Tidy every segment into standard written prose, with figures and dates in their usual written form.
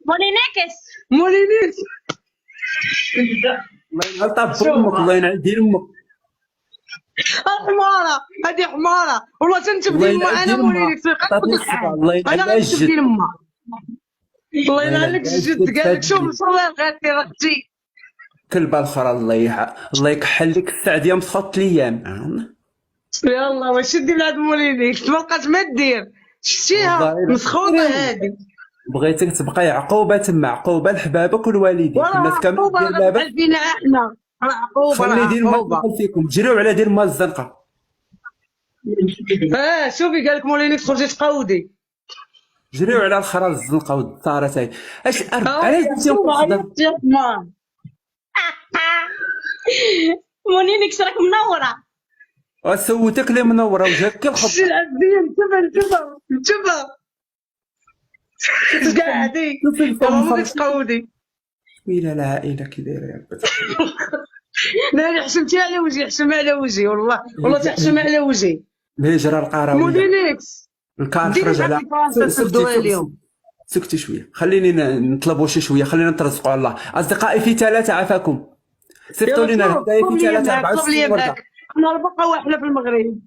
مولينيكس. مولينيكس. الله ينعل طاب امك، الله ينعل دين امك، حمارة، هذه حمارة والله تنتب الله ديال ينعل ما. انا دين امها، مولينيكس عطاتني قلبك الصبا، الحال. الله ينعل انا لها غنكتب الجد، ديال ما. الله الله ينعل ينعل لك لها الجد. الجد قال لك هاد شوف صلاه الغاتي راه اختي. كلبه الاخرى، الله يكحل لك السعد يا مسخط الايام. يلا واش دير لهاد مولينيكس؟ ما بقات ما دير. والله شتيها الا مسخوطة هادي. بغيتك تبقاي عقوبه تما، عقوبه لحبابك ولوالديك، وراه الناس كامل عقوبة دير راه لاباس. غتفعل فينا احنا. راه عقوبة راه خلي يدير ما عقوبة. يدخل فيكم، جريو على دير ما الزنقه. شوفي قال لك مولينيكس خرجي تقودي. جريو على الخرا الزنقه والدارة تاعي. علاش درتيهم شوف الخضر؟ عيطت يا حمار. مولينيكس راك منورة. وسوتك لي منوره وجاك كي الخضر. شي العزيز انتبه تقعدي. شوفي يلا الفم ممكن فرق. تقودي. ويلا العائله كي دايره يا بنت. ناري حشمتي على وجهي، حشم على وجهي والله تحشم على وجهي. الهجره القرويه، مولينيكس الكار ديري خرج معاك على. فرنسا تسدوها اليوم. سكتي شويه، خليني نطلبوا شي شويه، خلينا نترزقوا على الله. اصدقائي في ثلاثه عافاكم، صيفطوا يلا لنا طلب الهدايا في لي ثلاثه معاك، طلب 64 لي ورده. معاك. انا البقا واحده في المغرب.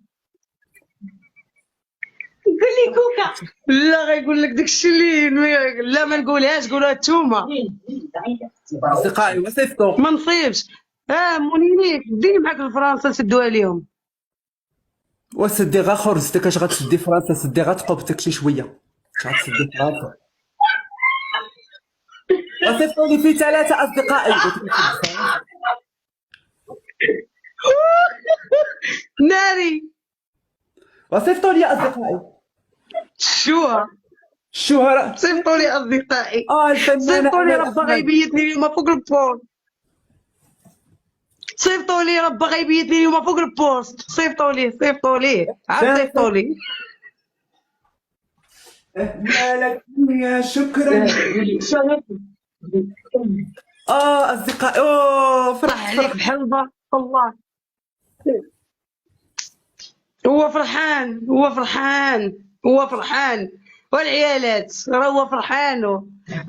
قول لي كوكا. لا غيقول لك داكشي لا ما نقولهاش، قولها نتوما. اصدقائي وصيفطوا. ما نصيبش. مولينيك ديري معاك لفرنسا سدوها اليوم. وسدي غا خرجتك، اش غتسدي فرنسا؟ سدي غا تقبتك شي شويه، اش غتسدي فرنسا؟ وصيفطوا لي في ثلاثه اصدقائي. ناري وصيفطوا لي اصدقائي. شو شو صيفطوا لي اصدقائي. الفنانه صيفطوا لي امال ربا احمد. غيبيتني اليوم فوق البوست. صيفطوا لي ربا غيبيتني اليوم فوق البوست. صيفطوا لي عاد صيفطوا لي. مالك يا شكرا. اصدقائي، فرح عليك بحلبة والله. هو فرحان والعيالات راه هو فرحان.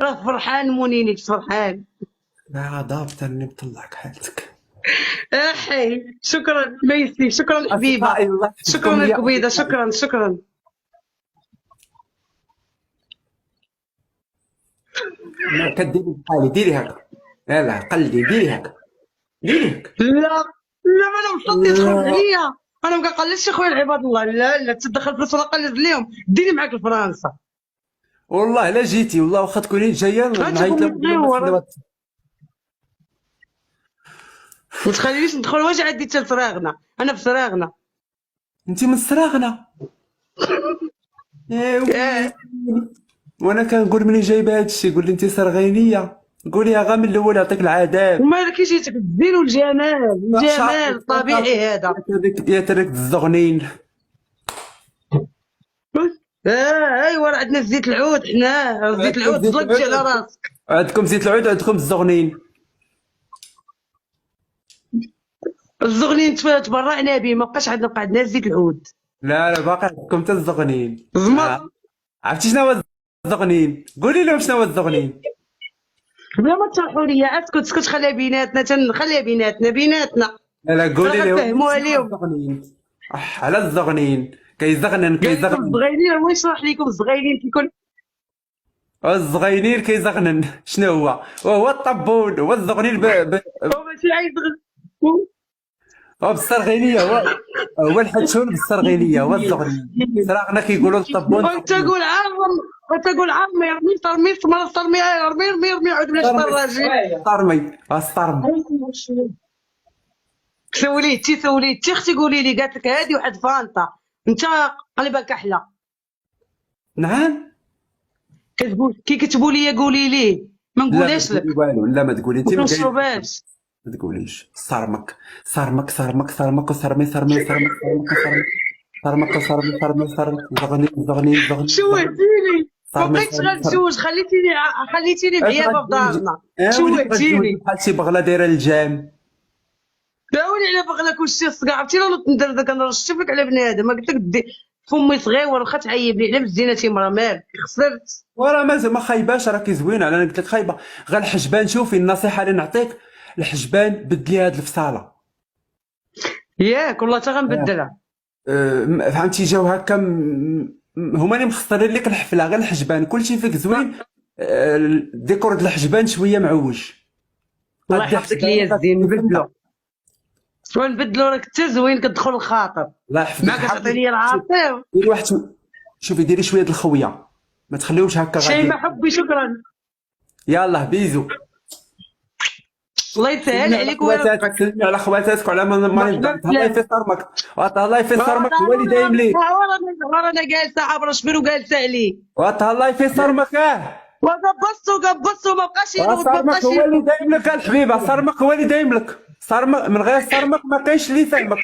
راه فرحان مونينيكس فرحان. لا ضابط اني مطلعك حالتك. احي شكرا ميسي، شكرا حبيبه، أصدقائي الله يحفظكم شكرا يا القبيضه، أصدقائي. شكرا. ما كديري بحالي، ديري هكا، يلا قلدي، ديري هكا. لا ما انا مصدي تخرج لا. عليا. انا ما كنقلدش اخويا العباد الله. لا تدخل فلوس ولا قلد لهم. ديري معاك لفرنسا. والله لا جيتي، والله واخا تكوني جايه نعيط لك ما تخلينيش ندخل واش عندي حتى لصراغنا. انا في صراغنا. انت من الصراغنه. وانا كنقول منين جايبه هادشي؟ قول لي انت صرغينيه، قوليها غا من الاول يعطيك العذاب. ومالك جيتك الزين والجمال الطبيعي هذا. يا ترك الزغنين. ايوا راه عندنا زيت العود. حنا زيت العود طلقتي على راسك. عندكم زيت العود وعندكم الزغنين. الزغنين تبرعنا به، ما بقاش عندنا زيت العود. لا باقي عندكم حتى الزغنين. زمر. عرفتي شنو هو الزغنين؟ قولي لهم شنو هو الزغنين. بلا ما تشرحوا لي. اسكت خليها بيناتنا. خليها بيناتنا. لا قولي راه لهم غنفهموها شنو هو اليوم. الزغنين. على الزغنين كيزغنن. الصغيرين هو يشرح لكم. الصغيرين كيكون الزغينين كيزغنن شنو هو؟ وهو الطبول، هو الزغنين هو ماشي عايز. هو بالصرغينيه، هو الحتشون بالصرغينيه، هو الزغنين. صراغنا كيقولوا الطبول. وانت قول عمي رمي صرمي رمي عود بلاش طراجي. الصرمي. سوليتي اختي قولي لي. قالت لك هادي واحد فانتا. انت قلبها كحله. نعم. كتقول كي كتبوا لي قولي لي ما نقولهاش لك. لا ما تقولي انت. ما كنشربهاش. ما تقوليش. صرمك وصرمي زغني. شوهتيني. ما بقيتش غنتزوج. خليتيني بعيابه في دارنا. شوهتيني. بحال شي بغله دايره الجام. داولي على بغلك وشتي الصقع. عرفتي لا ندير داك نرشف لك على بنادم. ما قلت لك فمي صغير واخا تعيب لي على مزينتي مرا مالك خسرت. وراه ما خايباش، راكي زوينه. انا قلت لك خايبه. غير الحجبان، شوفي النصيحه اللي نعطيك، الحجبان بدلي هاد الفصاله. ياك والله تا غنبدلها. فهمتي؟ جاو هكا هما اللي مخسرين لك الحفله، غير الحجبان كلشي فيك زوين. الديكور ديال الحجبان شويه معوج. الله غادي يحفظك ليا حجبان الزين غادي نبدلو. ونبدلو راك حتى زوين كتدخل الخاطر. الله يحفظك. ما كتعطي لي العاطف. ديري واحد شوفي ديري شويه د الخويه، ما تخليوش هكا غادي. شيماء حبي شكرا. يلاه بيزو. الله يسهل عليك ويرزقك. سلمي على خواتاتك وعلى مريم. الله يفي صرمك، الله يفي صرمك، هو اللي دايم ليك. رانا جالسه عبر شبير وجالسه عليه. الله يفي صرمك. وقبصتو ما بقاش صرمك هو اللي دايم لك الحبيبه، صرمك هو اللي دايم لك. صرمك من غير صرمك ما كاينش اللي يفهمك.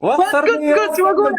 كنت واقول